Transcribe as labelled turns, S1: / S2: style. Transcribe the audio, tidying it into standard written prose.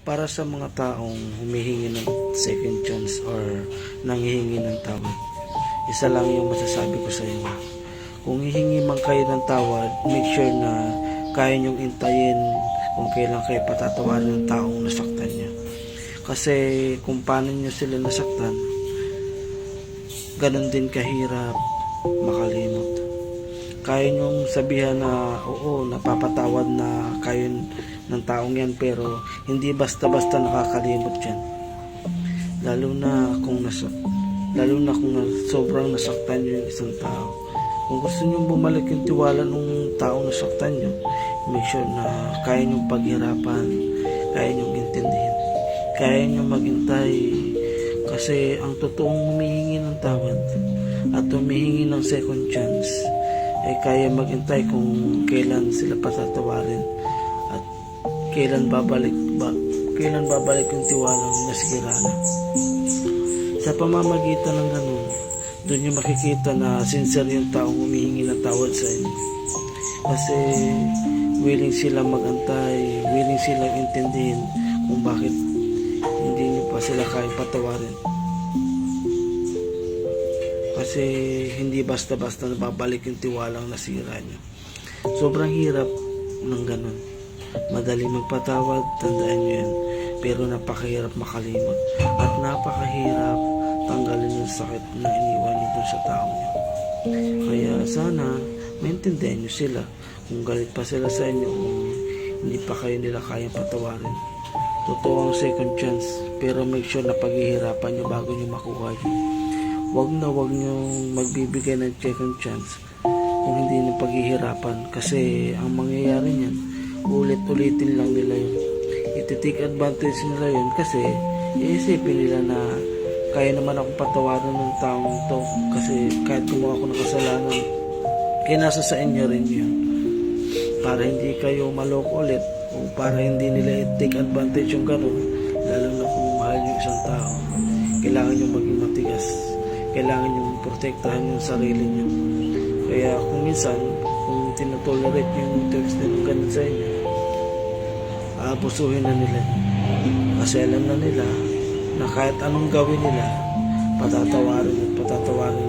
S1: Para sa mga taong humihingi ng second chance or nanghihingi ng tawad, isa lang yung masasabi ko sa inyo. Kung hihingi man kayo ng tawad, make sure na kaya nyong intayin kung kailan kayo patatawarin ng taong nasaktan nyo. Kasi kung paano nyo sila nasaktan, ganun din kahirap makalimot. Kaya nyong sabihan na oo, napapatawad na kayo ng taong yan, pero hindi basta-basta nakakalimot yan. Lalo na kung sobrang nasaktan nyo yung isang tao. Kung gusto nyo bumalik yung tiwala ng taong nasaktan nyo, make sure na kaya nyong paghirapan, kaya nyong intindihin, kaya nyong maghintay. Kasi ang totoong humihingi ng tawad at humihingi ng second chance ay kaya maghintay kung kailan sila patatawarin at kailan babalik yung tiwalang nasira na. Sa pamamagitan ng ganun, doon nyo makikita na sincere yung taong humihingi ng tawad sa inyo. Kasi willing sila magantay, willing silang intindihin kung bakit hindi nyo pa sila kaya patawarin. Kasi hindi basta-basta nababalik yung tiwalang nasira nyo. Sobrang hirap ng ganun. Madaling magpatawad, tandaan nyo yan. Pero napakahirap makalimot. At napakahirap tanggalin yung sakit na iniwan nyo dun sa taong nyo. Kaya sana maintindihan nyo sila. Kung galit pa sila sa inyo, kung hindi pa kayo nila kayang patawarin. Totoo ang second chance, pero make sure na paghihirapan nyo bago nyo makuha yun. Huwag nyo magbibigay ng second chance kung hindi nyo paghihirapan, kasi ang mangyayari niyan, ulit-ulitin lang nila yun. Iti-take advantage nila yun kasi iisipin nila na kaya naman akong patawarin ng taong to, kasi kahit gumawa ako ng kasalanan, nasa sa inyo rin yun. Para hindi kayo maloko ulit, o para hindi nila i-take advantage yung ganun. Lalo na kung mahal yung isang tao, kailangan nyo maging matigas, kailangan nyo protektahan yung sarili nyo. Kaya kung minsan, kung tinotolerate nyo yung text na yung ganun sa inyo, aabusuhin na nila. Kasi alam na nila na kahit anong gawin nila, patatawarin at patatawarin